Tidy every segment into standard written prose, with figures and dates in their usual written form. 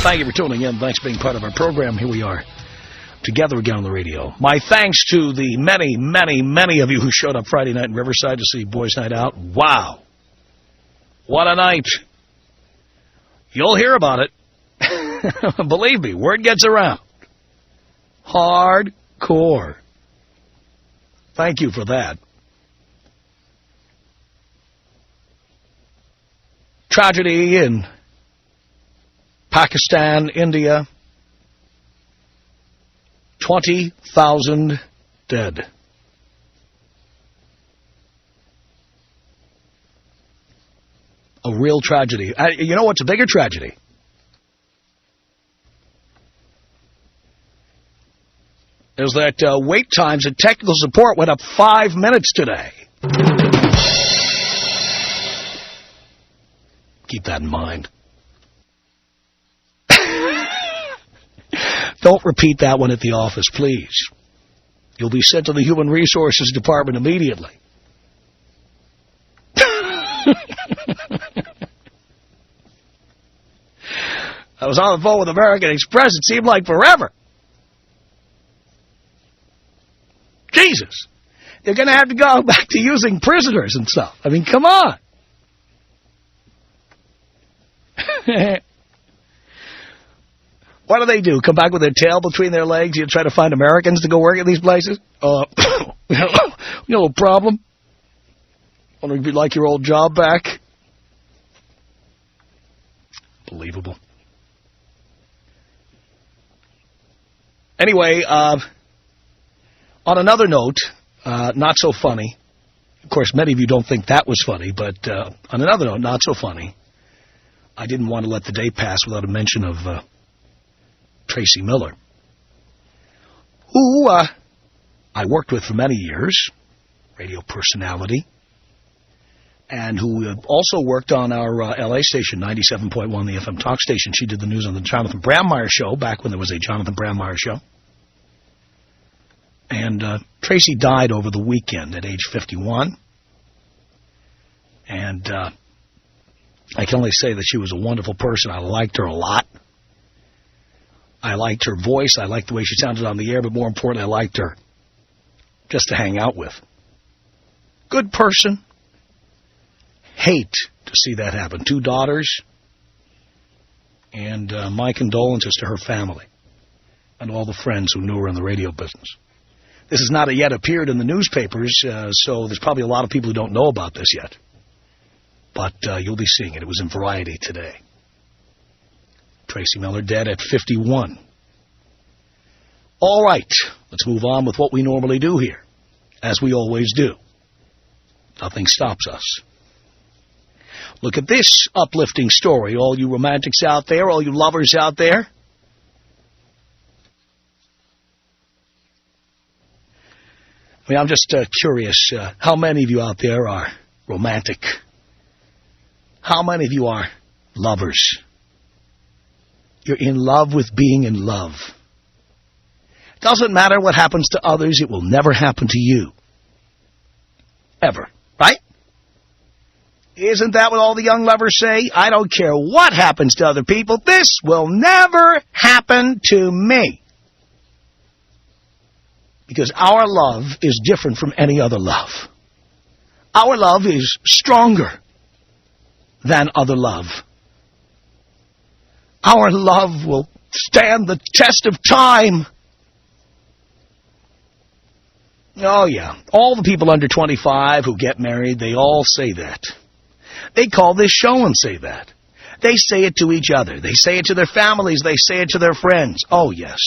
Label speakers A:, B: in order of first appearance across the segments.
A: Thank you for tuning in. Thanks for being part of our program. Here we are together again on the radio. My thanks to the many, many, many of you who showed up Friday night in Riverside to see Boys Night Out. Wow. What a night. You'll hear about it. Believe me, word gets around. Hardcore. Thank you for that. Tragedy in Pakistan, India. 20,000 dead. A real tragedy. You know what's a bigger tragedy? Is that wait times and technical support went up 5 minutes today. Keep that in mind. Don't repeat that one at the office, please. You'll be sent to the Human Resources Department immediately. I was on the phone with American Express. It seemed like forever. Jesus. They're going to have to go back to using prisoners and stuff. I mean, come on. What do? Come back with their tail between their legs? You try to find Americans to go work at these places? You know, a problem? Wondering if you'd like your old job back? Believable. Anyway, on another note, not so funny. Of course, many of you don't think that was funny, but on another note, not so funny. I didn't want to let the day pass without a mention of Tracy Miller, who I worked with for many years, radio personality, and who also worked on our L.A. station, 97.1, the FM talk station. She did the news on the Jonathan Brandmeier Show, back when there was a Jonathan Brandmeier Show. And Tracy died over the weekend at age 51. And I can only say that she was a wonderful person. I liked her a lot. I liked her voice. I liked the way she sounded on the air, but more importantly, I liked her just to hang out with. Good person. Hate to see that happen. 2 daughters. And my condolences to her family and all the friends who knew her in the radio business. This has not yet appeared in the newspapers, so there's probably a lot of people who don't know about this yet. But you'll be seeing it. It was in Variety today. Tracy Miller dead at 51. All right, let's move on with what we normally do here, as we always do. Nothing stops us. Look at this uplifting story, all you romantics out there, all you lovers out there. I mean, I'm just curious, how many of you out there are romantic? How many of you are lovers? You're in love with being in love. Doesn't matter what happens to others, it will never happen to you. Ever. Right? Isn't that what all the young lovers say? I don't care what happens to other people. This will never happen to me. Because our love is different from any other love. Our love is stronger than other love. Our love will stand the test of time. Oh, yeah. All the people under 25 who get married, they all say that. They call this show and say that. They say it to each other. They say it to their families. They say it to their friends. Oh, yes.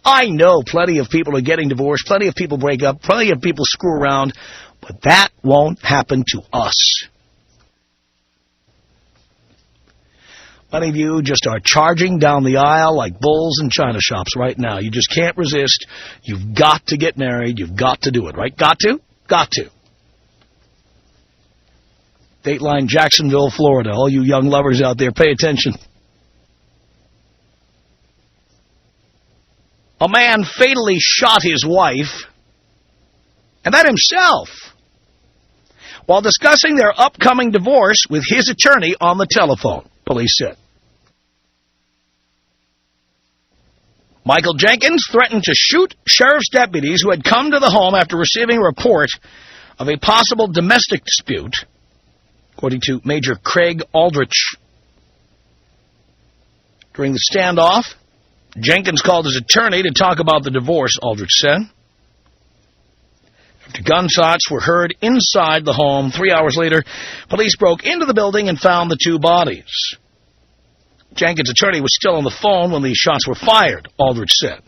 A: I know plenty of people are getting divorced. Plenty of people break up. Plenty of people screw around. But that won't happen to us. Many of you just are charging down the aisle like bulls in china shops right now. You just can't resist. You've got to get married. You've got to do it, right? Got to? Got to. Dateline, Jacksonville, Florida. All you young lovers out there, pay attention. A man fatally shot his wife, and that himself, while discussing their upcoming divorce with his attorney on the telephone, police said. Michael Jenkins threatened to shoot sheriff's deputies who had come to the home after receiving a report of a possible domestic dispute, according to Major Craig Aldrich. During the standoff, Jenkins called his attorney to talk about the divorce, Aldrich said. After gunshots were heard inside the home, 3 hours later, police broke into the building and found the two bodies. Jenkins' attorney was still on the phone when the shots were fired, Aldrich said.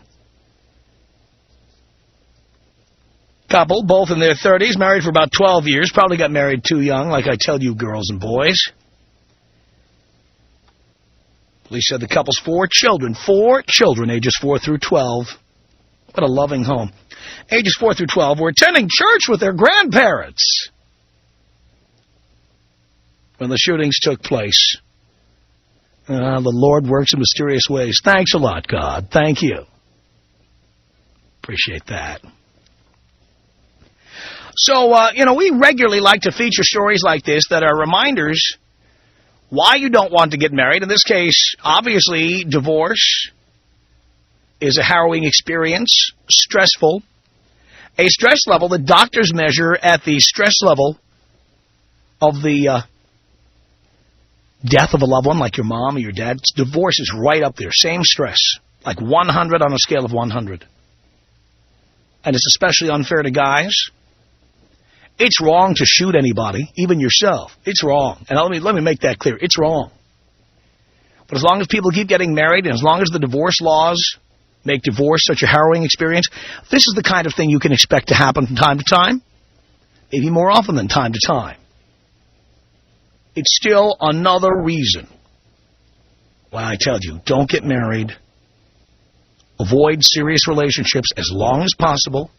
A: Couple, both in their 30s, married for about 12 years, probably got married too young, like I tell you girls and boys. Police said the couple's 4 children, ages 4 through 12. What a loving home. Ages 4 through 12 were attending church with their grandparents when the shootings took place. The Lord works in mysterious ways. Thanks a lot, God. Thank you. Appreciate that. So, we regularly like to feature stories like this that are reminders why you don't want to get married. In this case, obviously, divorce is a harrowing experience, stressful. A stress level that doctors measure at the stress level of the death of a loved one, like your mom or your dad. Divorce is right up there, same stress, like 100 on a scale of 100. And it's especially unfair to guys. It's wrong to shoot anybody, even yourself. It's wrong. And let me make that clear. It's wrong. But as long as people keep getting married and as long as the divorce laws make divorce such a harrowing experience, this is the kind of thing you can expect to happen from time to time, maybe more often than time to time. It's still another reason why I tell you, don't get married. Avoid serious relationships as long as possible.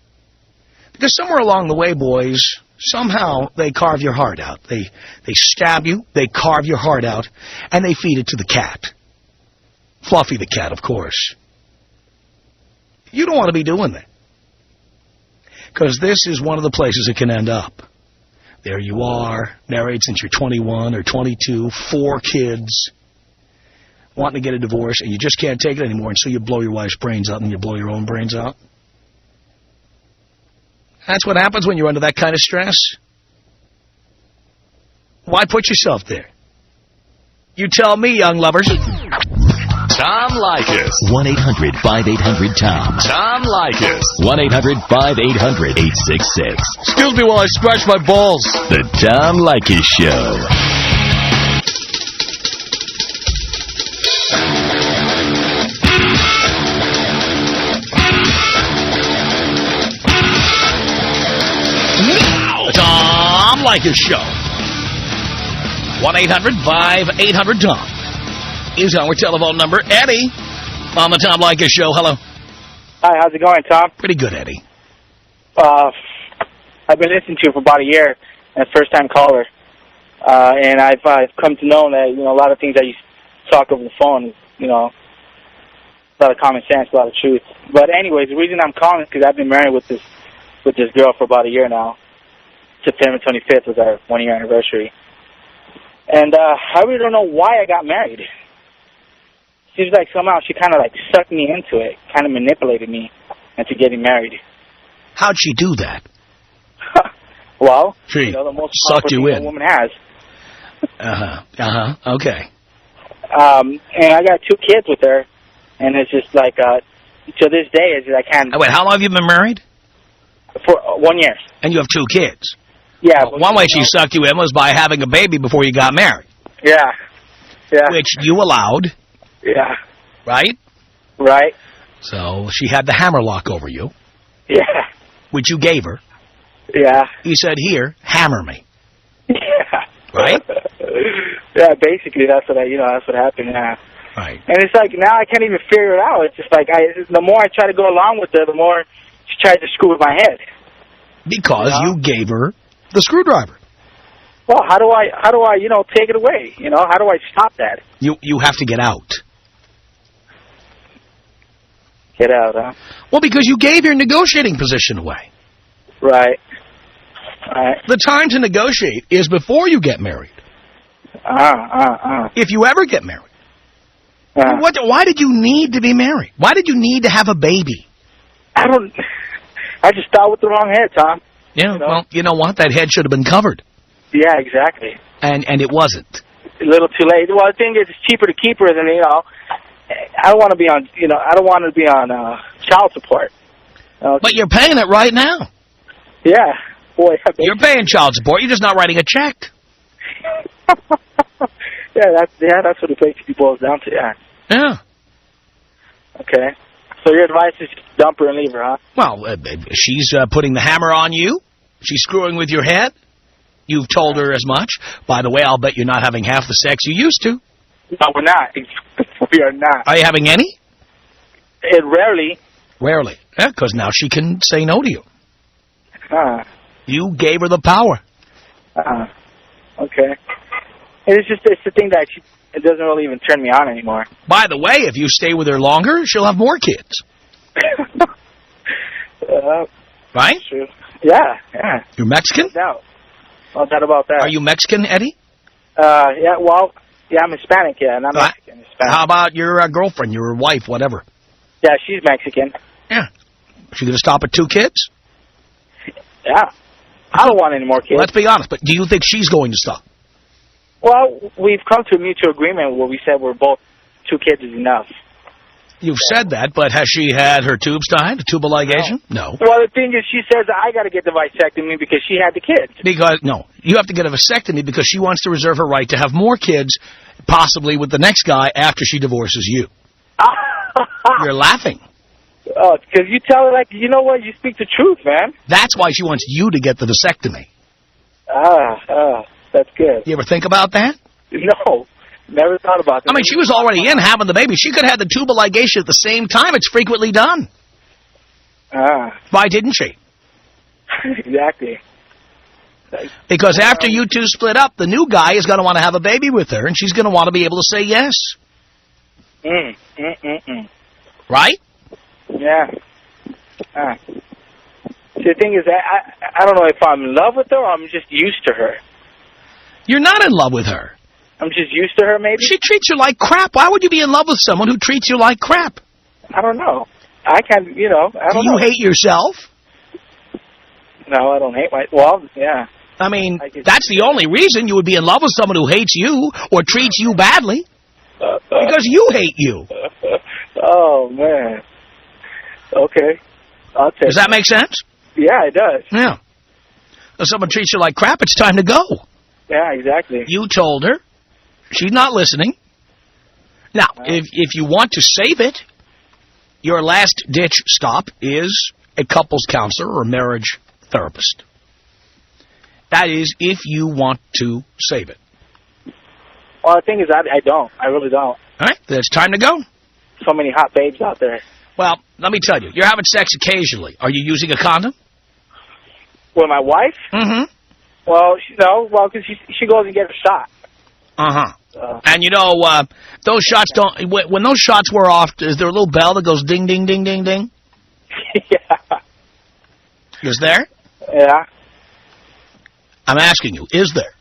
A: Because somewhere along the way, boys, somehow they carve your heart out. They stab you, they carve your heart out, and they feed it to the cat. Fluffy the cat, of course. You don't want to be doing that. Because this is one of the places it can end up. There you are, married since you're 21 or 22, 4 kids, wanting to get a divorce, and you just can't take it anymore, and so you blow your wife's brains out and you blow your own brains out. That's what happens when you're under that kind of stress. Why put yourself there? You tell me, young lovers.
B: Tom Leykis.
C: 1-800-5800-TOM.
B: Tom Leykis.
C: 1-800-5800-866.
A: Excuse me while I scratch my balls.
C: The Tom Leykis Show.
A: The Tom Leykis Show. 1-800-5800-TOM. Is our telephone number. Eddie on the Tom Leykis Show. Hello.
D: Hi, how's it going, Tom?
A: Pretty good, Eddie.
D: I've been listening to you for about a year, and first-time caller. And I've come to know that, a lot of things that you talk over the phone, a lot of common sense, a lot of truth. But anyways, the reason I'm calling is because I've been married with this girl for about a year now. September 25th was our 1-year anniversary. And I really don't know why I got married. Seems like somehow she kind of sucked me into it, kind of manipulated me into getting married.
A: How'd she do that?
D: Well,
A: she
D: the most
A: sucked you in.
D: A woman has.
A: Okay.
D: And I got 2 kids with her, and it's just to this day, I can't.
A: Wait, how long have you been married?
D: For 1 year. And
A: you have 2 kids?
D: Yeah.
A: Well, one way she sucked you in was by having a baby before you got married.
D: Yeah. Yeah.
A: Which you allowed.
D: Yeah.
A: Right?
D: Right.
A: So she had the hammerlock over you.
D: Yeah.
A: Which you gave her.
D: Yeah.
A: You said, here, hammer me.
D: Yeah.
A: Right?
D: Yeah, basically that's what that's what happened, yeah.
A: Right.
D: And it's now I can't even figure it out. It's just the more I try to go along with her, the more she tries to screw with my head.
A: Because you gave her the screwdriver.
D: Well, how do I take it away? How do I stop that?
A: You have to get out.
D: Get out, huh?
A: Well, because you gave your negotiating position away.
D: Right. Right.
A: The time to negotiate is before you get married. If you ever get married. Why did you need to be married? Why did you need to have a baby?
D: I just thought with the wrong head, Tom.
A: Yeah, you know? Well, you know what? That head should have been covered.
D: Yeah, exactly.
A: And it wasn't.
D: A little too late. Well, the thing is, it's cheaper to keep her than, I don't want to be on, I don't want to be on child support.
A: But you're paying it right now.
D: Yeah. Boy,
A: you're paying child support. You're just not writing a check.
D: That's what it basically boils down to, yeah.
A: Yeah.
D: Okay. So your advice is just dump her and leave her, huh?
A: Well, she's putting the hammer on you. She's screwing with your head. You've told her as much. By the way, I'll bet you're not having half the sex you used to.
D: No, we're not. We are not.
A: Are you having any?
D: Rarely.
A: Rarely. Yeah, because now she can say no to you. You gave her the power.
D: Okay. It's the thing that it doesn't really even turn me on anymore.
A: By the way, if you stay with her longer, she'll have more kids. Right?
D: True. Yeah.
A: You're Mexican?
D: No doubt. No doubt about that.
A: Are you Mexican, Eddie?
D: Yeah, well, yeah, I'm Hispanic, yeah, not Mexican. Hispanic.
A: How about your girlfriend, your wife, whatever?
D: Yeah, she's Mexican.
A: Yeah. She going to stop at 2 kids?
D: Yeah. I don't want any more kids.
A: Let's be honest, but do you think she's going to stop?
D: Well, we've come to a mutual agreement where we said we're both 2 kids is enough.
A: You've said that, but has she had her tubes tied, a tubal ligation? No.
D: Well, the thing is, she says I got to get the vasectomy because she had the kids.
A: No, you have to get a vasectomy because she wants to reserve her right to have more kids, possibly with the next guy after she divorces you. You're laughing.
D: Oh, because you tell her, like, you know what, you speak the truth, man.
A: That's why she wants you to get the vasectomy.
D: That's good.
A: You ever think about that?
D: No. Never thought about that.
A: I mean, she was already in having the baby. She could have had the tubal ligation at the same time. It's frequently done. Why didn't she?
D: Exactly.
A: Because after you two split up, the new guy is going to want to have a baby with her, and she's going to want to be able to say yes. Right?
D: Yeah. The thing is, I don't know if I'm in love with her or I'm just used to her.
A: You're not in love with her.
D: I'm just used to her, maybe?
A: She treats you like crap. Why would you be in love with someone who treats you like crap?
D: I don't know. I can't, I don't know.
A: Do you hate yourself?
D: No, I don't hate well, yeah.
A: I mean, that's the only reason you would be in love with someone who hates you or treats you badly. Because you hate you.
D: Oh, man. Okay. I'll take
A: Does that make sense?
D: Yeah, it does.
A: Yeah. If someone treats you like crap, it's time to go.
D: Yeah, exactly.
A: You told her. She's not listening. Now, if you want to save it, your last-ditch stop is a couples counselor or marriage therapist. That is, if you want to save it.
D: Well, the thing is, I don't. I really don't.
A: All right, then it's time to go.
D: So many hot babes out there.
A: Well, let me tell you, you're having sex occasionally. Are you using a condom?
D: With my wife?
A: Mm-hmm.
D: Well, because she goes and gets a shot.
A: Uh-huh. And those shots don't, when those shots wear off, is there a little bell that goes ding, ding, ding, ding, ding?
D: Yeah.
A: Is there?
D: Yeah.
A: I'm asking you, is there?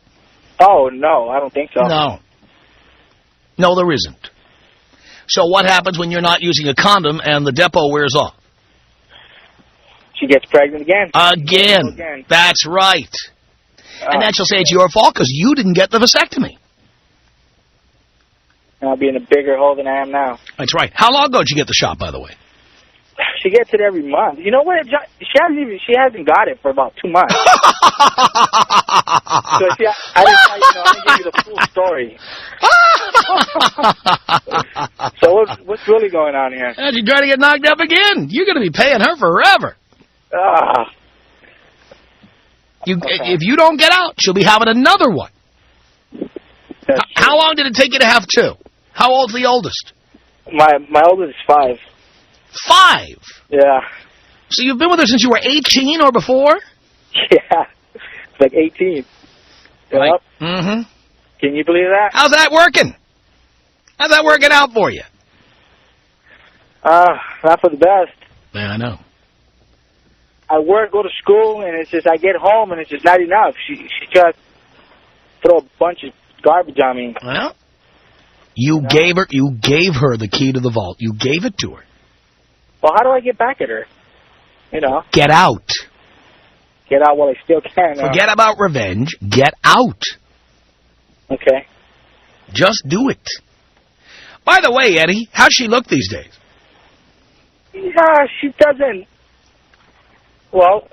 D: Oh, no, I don't think so.
A: No, there isn't. So what happens when you're not using a condom and the depot wears off?
D: She gets pregnant again.
A: Again. That's right. And then she'll say it's your fault because you didn't get the vasectomy.
D: I'll be in a bigger hole than I am now.
A: That's right. How long ago did you get the shot, by the way?
D: She gets it every month. You know what? She hasn't got it for about 2 months. So I didn't give you the full story. So what's really going on here?
A: She's trying to get knocked up again. You're going to be paying her forever. If you don't get out, she'll be having another one. How long did it take you to have 2? How old's the oldest?
D: My oldest is 5.
A: 5?
D: Yeah.
A: So you've been with her since you were 18 or before?
D: Yeah. It's like 18.
A: Right.
D: Yep.
A: Mm-hmm.
D: Can you believe that?
A: How's that working? How's that working out for you?
D: Not for the best.
A: Yeah, I know.
D: I work, go to school, and it's just I get home, and it's just not enough. She just throw a bunch of garbage on me.
A: Well, You gave her the key to the vault. You gave it to her.
D: Well, how do I get back at her? You know.
A: Get out.
D: Get out while I still can.
A: Forget about revenge. Get out.
D: Okay.
A: Just do it. By the way, Eddie, how's she look these days?
D: Yeah, she doesn't. Well,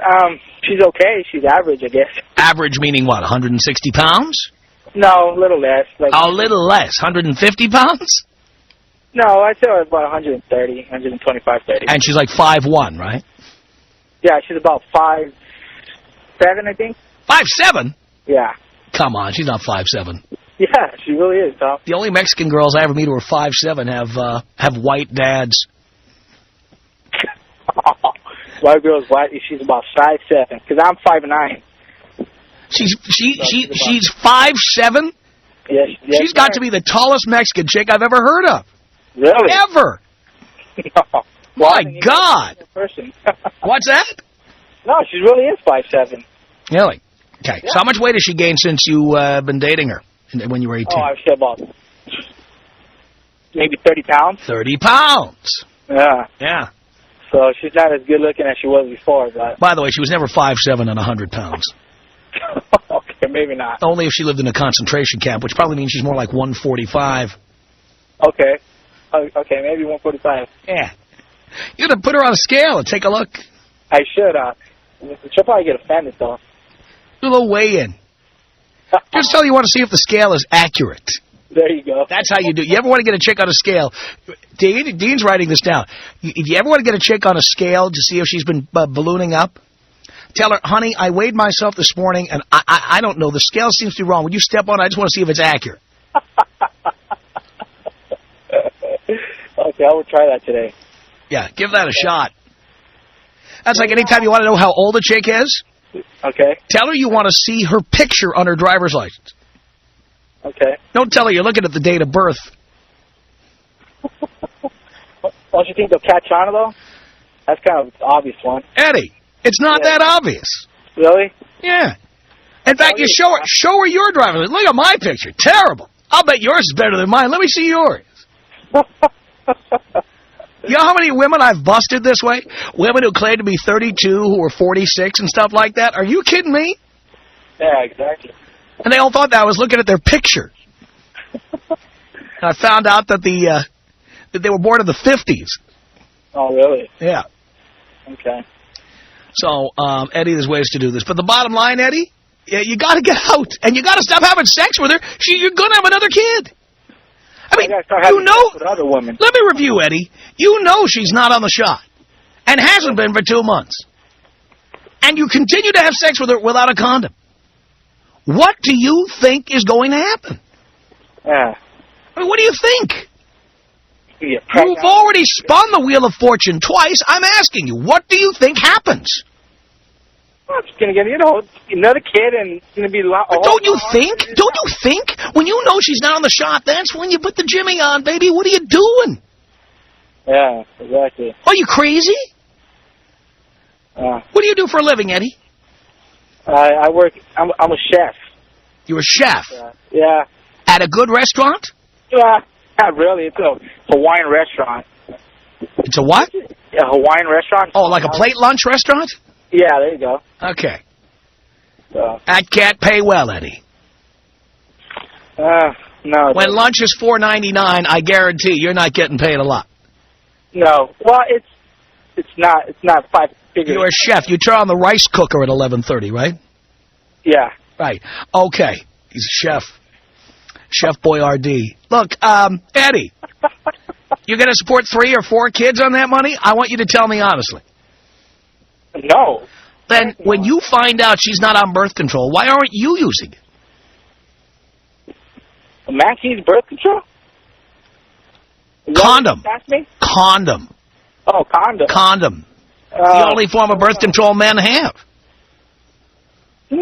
D: she's okay. She's average, I guess.
A: Average meaning what, 160 pounds?
D: No, a little less. Like
A: A little less, 150 pounds?
D: No, I'd say about 130, 125, 30.
A: And she's like 5'1", right?
D: Yeah, she's about 5'7", I think.
A: 5'7"?
D: Yeah.
A: Come on, she's not 5'7".
D: Yeah, she really is, Tom.
A: The only Mexican girls I ever meet who are 5'7" have white dads.
D: White girl's white. She's about 5'7", because I'm 5'9".
A: She's 5'7"?
D: Yes,
A: She's got to be the tallest Mexican chick I've ever heard of.
D: Really?
A: Ever.
D: No.
A: My God. What's that?
D: No, she really is 5'7".
A: Really? Okay.
D: Yeah.
A: So how much weight has she gained since you been dating her when you were 18?
D: Oh, I'd say about maybe 30 pounds.
A: 30 pounds.
D: Yeah.
A: Yeah.
D: So she's not as good looking as she was before. But
A: By the way, she was never 5'7" and 100 pounds.
D: Okay, maybe not.
A: Only if she lived in a concentration camp, which probably means she's more like 145.
D: Okay. Okay, maybe 145.
A: Yeah. You gotta put her on a scale and take a look.
D: I should. She'll probably get offended, though.
A: Do a little weigh-in. Just tell her you want to see if the scale is accurate.
D: There you go.
A: That's how you do. You ever want to get a chick on a scale? Dean's writing this down. If you ever want to get a chick on a scale to see if she's been ballooning up, tell her, honey, I weighed myself this morning, and I don't know. The scale seems to be wrong. Would you step on it? I just want to see if it's accurate.
D: Okay, I will try that today.
A: Yeah, give that a shot. That's like anytime you want to know how old a chick is,
D: Okay.
A: tell her you want to see her picture on her driver's license.
D: Okay.
A: Don't tell her you're looking at the date of birth.
D: Don't you think they'll catch on, though? That's kind of an obvious one.
A: Eddie, it's not that obvious.
D: Really?
A: Yeah. In fact, you show her your driver's license. Look at my picture. Terrible. I'll bet yours is better than mine. Let me see yours. You know how many women I've busted this way? Women who claim to be 32, who are 46 and stuff like that. Are you kidding me?
D: Yeah, exactly.
A: And they all thought that I was looking at their picture. And I found out that that they were born in the 50s.
D: Oh, really?
A: Yeah.
D: Okay.
A: So, Eddie, there's ways to do this. But the bottom line, Eddie, you got to get out. And you got to stop having sex with her. You're going to have another kid. I mean, you know,
D: with other women.
A: Let me review, Eddie. You know she's not on the shot and hasn't been for 2 months. And you continue to have sex with her without a condom. What do you think is going to happen?
D: Yeah.
A: I mean, what do you think?
D: You've
A: already spun the Wheel of Fortune twice. I'm asking you, what do you think happens?
D: Well, it's going to get, another kid and it's going to be a lot.
A: Don't you think? Don't you think? When you know she's not on the shot, that's when you put the Jimmy on, baby. What are you doing?
D: Yeah, exactly.
A: Are you crazy? What do you do for a living, Eddie?
D: I work, I'm a chef.
A: You're a chef?
D: Yeah.
A: At a good restaurant?
D: Yeah, not really. It's a Hawaiian restaurant.
A: It's a what?
D: A Hawaiian restaurant.
A: Oh, like a plate lunch restaurant?
D: Yeah, there you go.
A: Okay.
D: So.
A: That can't pay well, Eddie.
D: No.
A: When lunch is $4.99, I guarantee you're not getting paid a lot.
D: No. Well, it's not 5 figures.
A: You're a chef. You turn on the rice cooker at 11:30, right?
D: Yeah.
A: Right. Okay. He's a chef. Chef Boyardee. Look, Eddie, you're going to support 3 or 4 kids on that money? I want you to tell me honestly.
D: No.
A: Then when you find out she's not on birth control, why aren't you using it?
D: Mackey's birth control?
A: Condom.
D: That's me?
A: Condom.
D: Oh, condom.
A: Condom. The only form of birth control men have.
D: I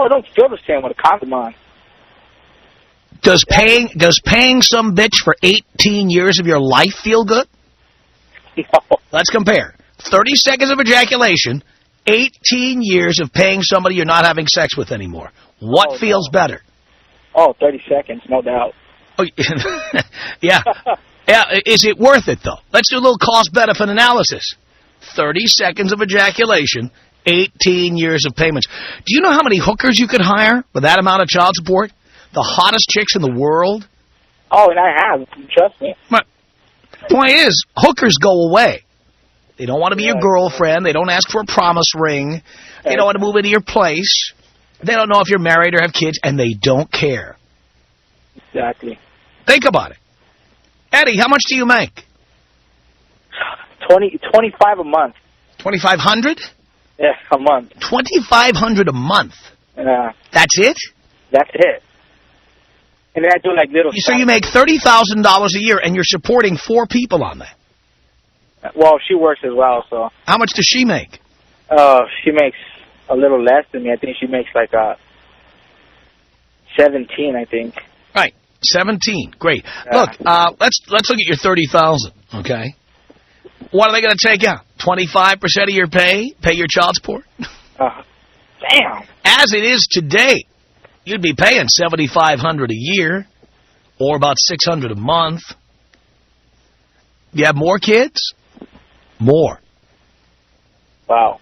D: don't feel the same with a condom on.
A: Does paying some bitch for 18 years of your life feel good?
D: No.
A: Let's compare. 30 seconds of ejaculation, 18 years of paying somebody you're not having sex with anymore. What feels better?
D: Oh, 30 seconds, no doubt.
A: Oh, yeah. Yeah, is it worth it, though? Let's do a little cost-benefit analysis. 30 seconds of ejaculation, 18 years of payments. Do you know how many hookers you could hire with that amount of child support? The hottest chicks in the world?
D: Oh, and I have. Trust me.
A: But point is, hookers go away. They don't want to be your girlfriend. They don't ask for a promise ring. They don't want to move into your place. They don't know if you're married or have kids, and they don't care.
D: Exactly.
A: Think about it. Eddie, how much do you make?
D: 25 a month.
A: 2,500?
D: Yeah, a month.
A: 2,500 a month.
D: Yeah.
A: That's it?
D: That's it. And then I do like little.
A: So you make $30,000 a year, and you're supporting 4 people on that.
D: Well, she works as well, so.
A: How much does she make?
D: She makes a little less than me. I think she makes like 17, I think.
A: Right, 17. Great. Look, let's look at your 30,000. Okay. What are they going to take out? 25% of your pay? Pay your child support?
D: Damn.
A: As it is today, you'd be paying $7,500 a year, or about $600 a month. You have more kids? More.
D: Wow.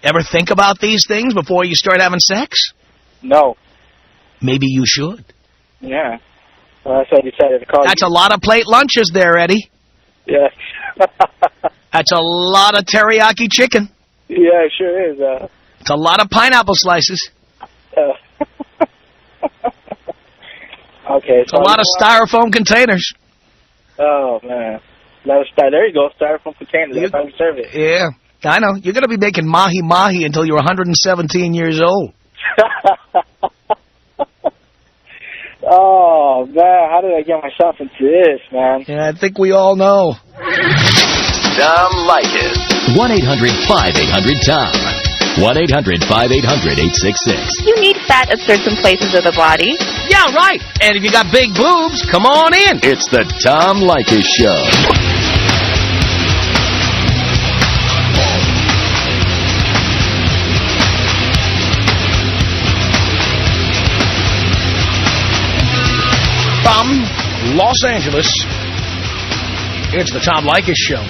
A: Ever think about these things before you start having sex?
D: No.
A: Maybe you should.
D: Yeah. Well, that's why I decided to call you.
A: That's a lot of plate lunches there, Eddie.
D: Yeah.
A: That's a lot of teriyaki chicken.
D: Yeah, it sure is.
A: It's a lot of pineapple slices.
D: Okay.
A: It's a lot of styrofoam containers.
D: Oh, man. There you go, styrofoam containers. That's how we serve it.
A: Yeah, I know. You're going to be making mahi-mahi until you're 117 years old.
D: Oh, man, how did I get myself into this, man?
A: Yeah, I think we all know.
B: Tom Leykis.
C: 1-800-5800-TOM. 1-800-5800-866.
E: You need fat at certain places of the body.
A: Yeah, right. And if you got big boobs, come on in.
C: It's the Tom Leykis Show.
A: From Los Angeles, it's the Tom Leykis Show.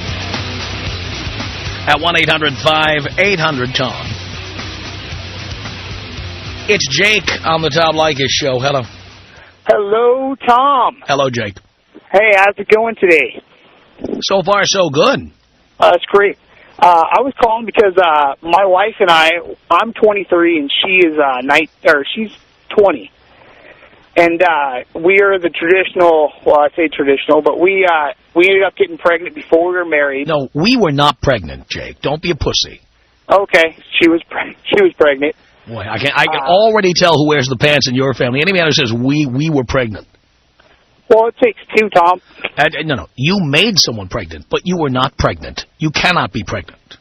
A: At 1-800-5800-TOM. It's Jake on the Tom Leykis Show. Hello.
D: Hello, Tom.
A: Hello, Jake.
D: Hey, how's it going today?
A: So far, so good.
D: That's great. I was calling because my wife and I'm 23 and she is she's 20. And we are the traditional, well, I say traditional, but we ended up getting pregnant before we were married.
A: No, we were not pregnant, Jake. Don't be a pussy.
D: Okay, she was pregnant.
A: Boy, I can already tell who wears the pants in your family. Any man who says we were pregnant.
D: Well, it takes two, Tom.
A: No, you made someone pregnant, but you were not pregnant. You cannot be pregnant.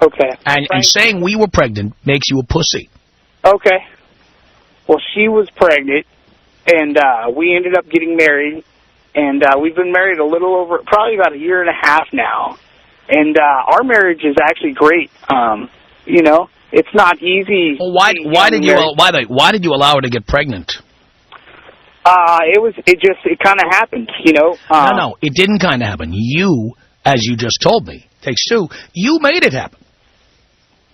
D: Okay.
A: And saying we were pregnant makes you a pussy.
D: Okay. Well, she was pregnant, and we ended up getting married, and we've been married a little over, probably about a year and a half now. And our marriage is actually great. You know, it's not easy.
A: Well, why did you allow her to get pregnant?
D: It kind of happened, you know.
A: No, it didn't kind of happen. You, as you just told me, takes two, you made it happen.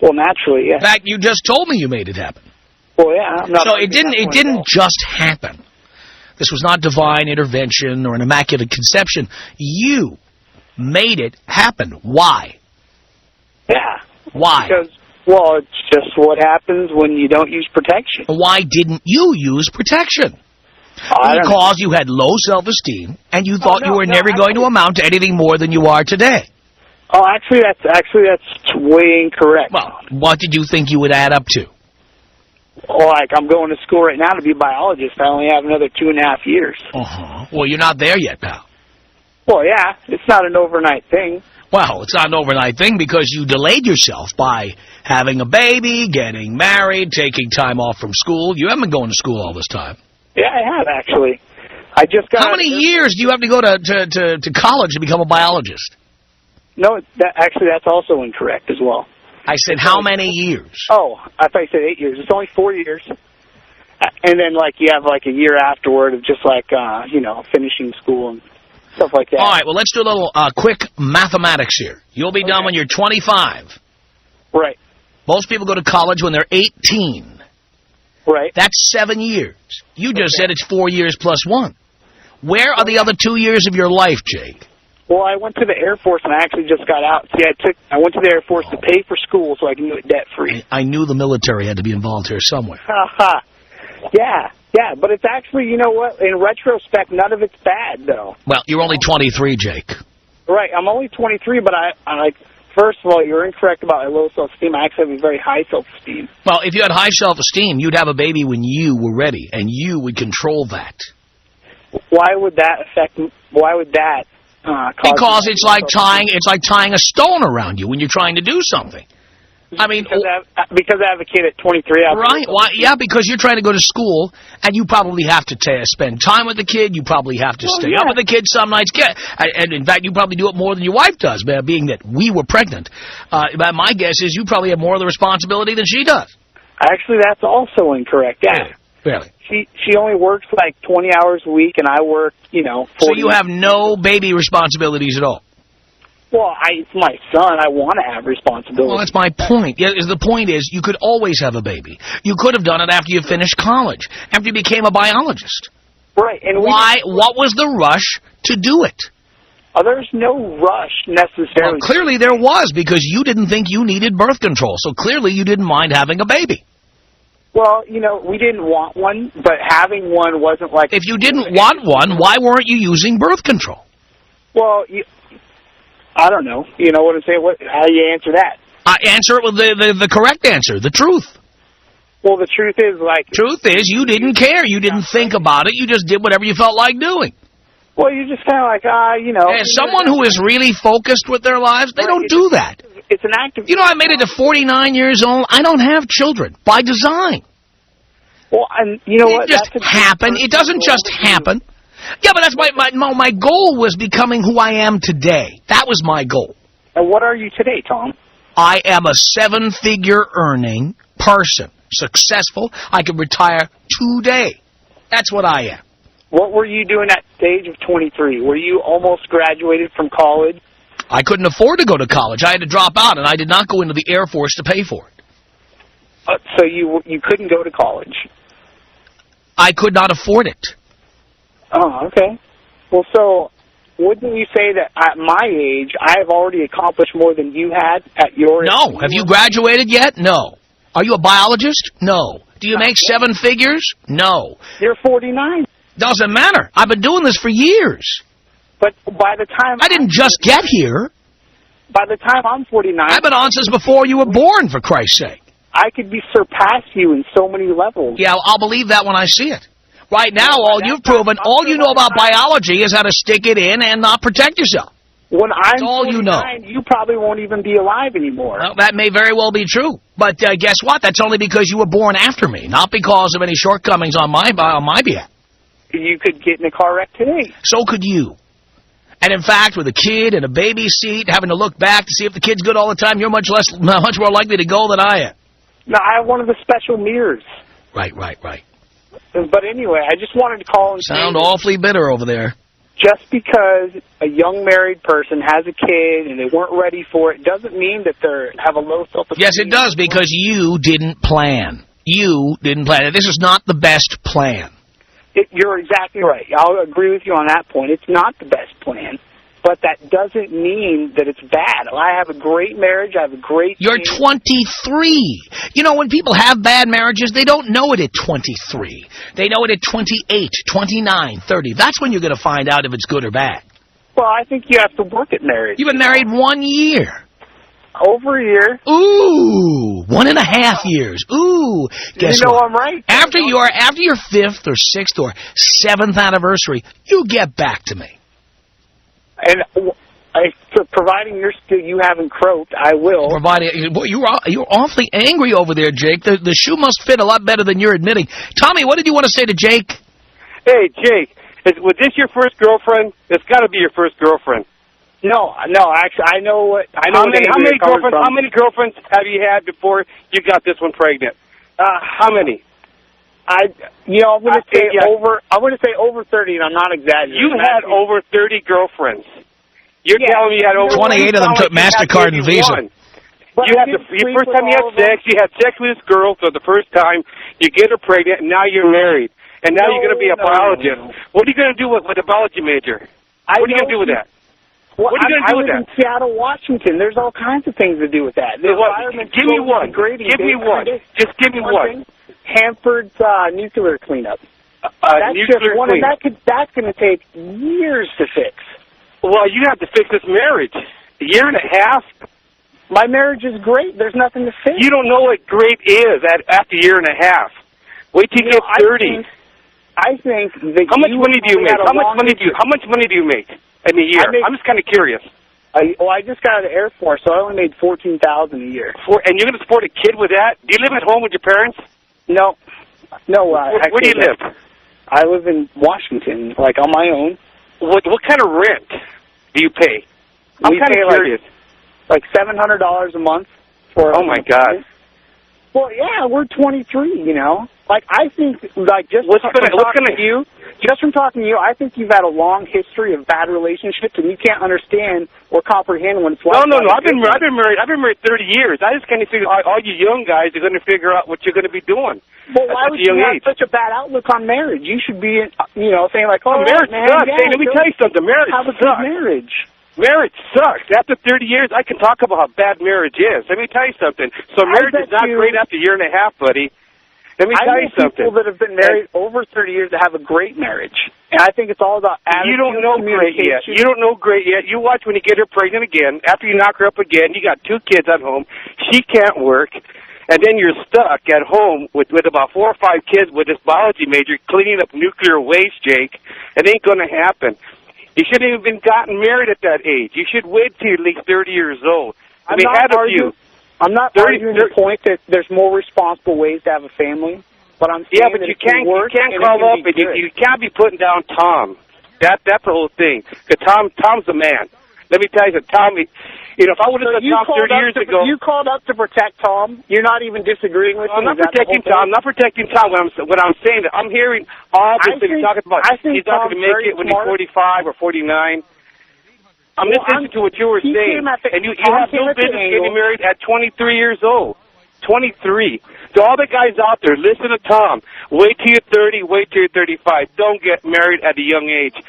D: Well, naturally, yeah.
A: In fact, you just told me you made it happen.
D: Well, yeah. I'm not
A: so it didn't just happen. This was not divine intervention or an immaculate conception. You made it happen. Why?
D: Yeah.
A: Why?
D: Because, well, it's just what happens when you don't use protection.
A: Why didn't you use protection? Because you had low self-esteem and you thought you were never going to amount to anything more than you are today.
D: Oh, actually, that's way incorrect.
A: Well, what did you think you would add up to?
D: Well, like, I'm going to school right now to be a biologist. I only have another 2.5 years.
A: Well, you're not there yet, pal.
D: Well, yeah, it's not an overnight thing.
A: Well, it's not an overnight thing because you delayed yourself by having a baby, getting married, taking time off from school. You haven't been going to school all this time.
D: Yeah, I have, actually. I just got...
A: How many years do you have to go to college to become a biologist?
D: No, that's also incorrect as well.
A: I said, how many years?
D: Oh, I thought you said 8 years. It's only 4 years. And then, like, you have, like, a year afterward of just, like, you know, finishing school and stuff like that.
A: All right, well, let's do a little quick mathematics here. You'll be done when you're 25.
D: Right.
A: Most people go to college when they're 18.
D: Right.
A: That's 7 years. You just said it's 4 years plus 1. Where are the other 2 years of your life, Jake?
D: Well, I went to the Air Force, and I actually just got out. See, I went to the Air Force to pay for school so I can do it debt-free.
A: I knew the military had to be involved here somewhere.
D: Yeah, but it's actually, you know what, in retrospect, none of it's bad, though.
A: Well, you're only 23, Jake.
D: Right, I'm only 23, but I like, first of all, you're incorrect about my low self-esteem. I actually have a very high self-esteem.
A: Well, if you had high self-esteem, you'd have a baby when you were ready, and you would control that.
D: Why would that affect, why would that cause...
A: Because it's like tying a stone around you when you're trying to do something. I mean,
D: because I have a kid at 23.
A: Right? Why? Yeah, because you're trying to go to school, and you probably have to spend time with the kid. You probably have to stay up with the kid some nights. And in fact, you probably do it more than your wife does, being that we were pregnant. But my guess is you probably have more of the responsibility than she does.
D: Actually, that's also incorrect. Yeah.
A: Really?
D: She only works like 20 hours a week, and I work, 40.
A: So you have no baby responsibilities at all?
D: Well, it's my son. I want to have responsibility.
A: Well, that's my point. The point is, you could always have a baby. You could have done it after you finished college, after you became a biologist.
D: Right. And
A: why? What was the rush to do it?
D: There's no rush necessarily.
A: Well, clearly there was, because you didn't think you needed birth control. So clearly you didn't mind having a baby.
D: Well, we didn't want one, but having one wasn't like...
A: If you didn't want one, why weren't you using birth control?
D: Well, I don't know. You know what I'm saying? How do you answer that?
A: Answer it with the correct answer, the truth.
D: Well, the truth is, like...
A: Truth is, you didn't care. You didn't think about it. You just did whatever you felt like doing.
D: Well, you're just kind of like,
A: As someone who is really focused with their lives, they don't do that.
D: It's an act of...
A: I made it to 49 years old. I don't have children by design.
D: Well, and you know what?
A: It just happened. It doesn't just happen. Yeah, but that's my goal was becoming who I am today. That was my goal.
D: And what are you today, Tom?
A: I am a 7-figure earning person. Successful. I could retire today. That's what I am.
D: What were you doing at the age of 23? Were you almost graduated from college?
A: I couldn't afford to go to college. I had to drop out, and I did not go into the Air Force to pay for it.
D: So you couldn't go to college?
A: I could not afford it.
D: Oh, okay. Well, so wouldn't you say that at my age, I have already accomplished more than you had at your age?
A: No. Have you graduated yet? No. Are you a biologist? No. Do you make 7 figures? No.
D: You're 49.
A: Doesn't matter. I've been doing this for years.
D: But by the time...
A: I didn't just get here.
D: By the time I'm 49...
A: I've been on since before you were born, for Christ's sake.
D: I could surpass you in so many levels.
A: Yeah, I'll believe that when I see it. Right now, all you've proven, all you know about biology is how to stick it in and not protect yourself.
D: When I'm 49,
A: all you know.
D: You probably won't even be alive anymore.
A: Well, that may very well be true. But guess what? That's only because you were born after me, not because of any shortcomings on my behalf.
D: You could get in a car wreck today.
A: So could you. And in fact, with a kid in a baby seat, having to look back to see if the kid's good all the time, you're much more likely to go than I am.
D: No, I have one of the special mirrors.
A: Right.
D: But anyway, I just wanted to call and
A: sound awfully bitter over there.
D: Just because a young married person has a kid and they weren't ready for it doesn't mean that they have a low self-esteem.
A: Yes, it does, because you didn't plan. You didn't plan it. This is not the best plan.
D: You're exactly right. I'll agree with you on that point. It's not the best plan, but that doesn't mean that it's bad. I have a great marriage. I have a great
A: You're
D: team.
A: 23. When people have bad marriages, they don't know it at 23. They know it at 28, 29, 30. That's when you're going to find out if it's good or bad.
D: Well, I think you have to work at marriage.
A: You've been married 1 year.
D: Over a year.
A: Ooh, 1.5 years. Ooh, guess what?
D: I'm right.
A: After your 5th or 6th or 7th anniversary, you get back to me.
D: And providing you haven't croaked, I will.
A: You're awfully angry over there, Jake. The shoe must fit a lot better than you're admitting. Tommy, what did you want to say to Jake?
F: Hey, Jake, was this your first girlfriend? It's got to be your first girlfriend.
D: No. Actually, I know what.
F: How many girlfriends have you had before you got this one pregnant? How many?
D: I'm going to say over. I'm going to say over 30, and I'm not exaggerating.
F: You had over 30 girlfriends. You're telling me you had over
A: 28 of them took MasterCard and Visa.
F: You had the first time you had sex. You had sex with this girl for the first time. You get her pregnant, and now you're married, and now you're going to be a biologist. What are you going to do with a biology major? What are you going to do with that?
D: Well,
F: what are you going to do with that?
D: I live in Seattle, Washington. There's all kinds of things to do with that.
F: Give me one. Give me one. Just give me one.
D: Hanford's nuclear cleanup.
F: Nuclear cleanup.
D: That's going to take years to fix.
F: Well, you have to fix this marriage. A year and a half?
D: My marriage is great. There's nothing to fix.
F: You don't know what great is after a year and a half. Wait till you get 30.
D: I think that
F: how much money do you make? How much money do you make in a year? I'm just kind of curious.
D: I just got out of the Air Force, so I only made $14,000 a year.
F: And you're going to support a kid with that? Do you live at home with your parents?
D: No.
F: Where do you live?
D: I live in Washington, like on my own.
F: What kind of rent do you pay? I'm kind of curious.
D: Like $700 a month for.
F: Oh my God.
D: Well, yeah, we're 23. Like I think, like just from talking to you, I think you've had a long history of bad relationships, and you can't understand or comprehend when it's like.
F: No. I've been married 30 years. I just kind of figure all you young guys are going to figure out what you're going to be doing.
D: Well, why would you have such a bad outlook on marriage? You should be, saying like, oh,
F: marriage sucks. Hey, let me tell you something. Marriage
D: sucks. Have a good marriage.
F: Marriage sucks. After 30 years, I can talk about how bad marriage is. Let me tell you something. So marriage is not great after a year and a half, buddy. Let me tell you something.
D: People that have been married over 30 years that have a great marriage. And I think it's all about attitude.
F: You don't know great yet. You don't know great yet. You watch when you get her pregnant again. After you knock her up again, you got 2 kids at home. She can't work. And then you're stuck at home with about 4 or 5 kids with this biology major cleaning up nuclear waste, Jake. It ain't going to happen. You shouldn't even been gotten married at that age. You should wait till you're at least 30 years old. I'm not arguing the point that there's more responsible ways to have a family, but I'm saying but you can't call up and you can't be putting down Tom. That's the whole thing. Because Tom's the man. Let me tell you, Tom. If I would have said Tom 30 years ago,
D: you called up to protect Tom. You're not even disagreeing with him.
F: I'm not protecting Tom. I'm not protecting Tom. What I'm saying is, I'm hearing all this thing talking about. He's not going to make it when he's 45 or 49. I'm listening to what you were saying, and you have no business getting married at 23 years old. 23. So all the guys out there, listen to Tom. Wait till you're 30. Wait till you're 35. Don't get married at a young age.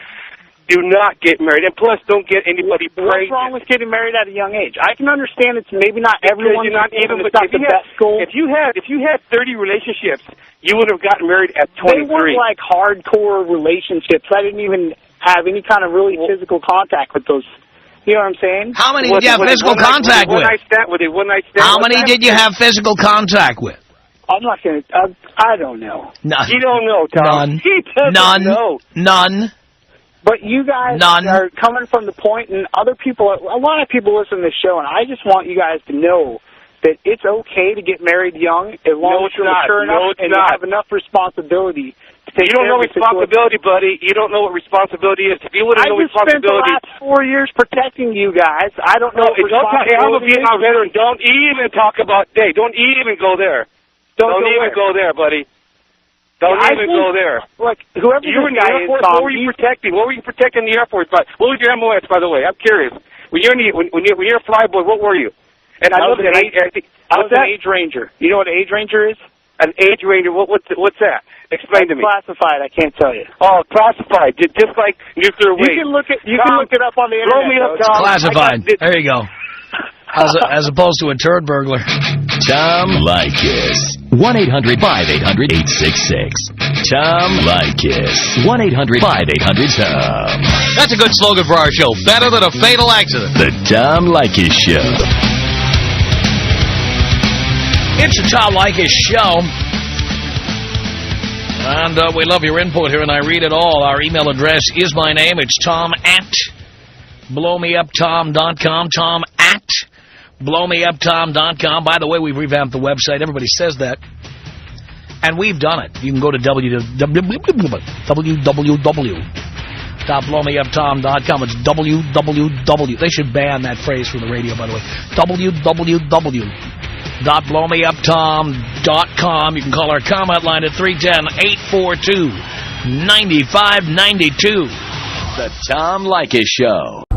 F: Do not get married, and plus, don't get anybody pregnant.
D: What's wrong with getting married at a young age? I can understand it's maybe not everyone's
F: not even the best goal. If you had 30 relationships, you would have gotten married at 23.
D: They weren't like hardcore relationships. I didn't even have any kind of really physical contact with those. You know what I'm saying?
A: How many did you have physical contact with? How many did you have physical contact with?
D: I'm not going to. I don't know.
A: None.
F: You don't know, Tom.
A: None.
D: But you guys are coming from the point, and a lot of people listen to this show, and I just want you guys to know that it's okay to get married young as long as you're mature enough and you have enough responsibility to take care of your situation.
F: You don't know responsibility, buddy. You don't know what responsibility is. If you would have known responsibility...
D: I just spent the last 4 years protecting you guys. I don't know what responsibility is.
F: I'm a Vietnam veteran. Don't even talk about... Hey, don't even go there. Don't even go there, buddy. Don't even go there.
D: Look, whoever
F: you were in the Air Force, what were you protecting? What were you protecting in the Air Force? But what was your MOS, by the way? I'm curious. When you're a flyboy, what were you? And I was
D: an age ranger. You know what an age ranger is?
F: An age ranger. What's that? Explain to me.
D: Classified. I can't tell you.
F: Oh, classified. Just like nuclear waste.
D: You can look it up on the internet.
F: Throw me up, Tom.
A: Classified. There you go. As opposed to a turd burglar.
C: Tom Leykis. 1-800-5800-866. Tom Leykis. 1-800-5800-TOM.
G: That's a good slogan for our show. Better than a fatal accident.
C: The Tom Leykis Show.
A: It's the Tom Leykis Show. And we love your input here, and I read it all. Our email address is my name. It's tom@blowmeuptom.com. Tom@blowmeuptom.com. By the way, we've revamped the website. Everybody says that. And we've done it. You can go to www.blowmeuptom.com. It's www. They should ban that phrase from the radio, by the way. www. .blowmeuptom.com. You can call our comment line at 310-842-9592.
C: The Tom Leykis Show.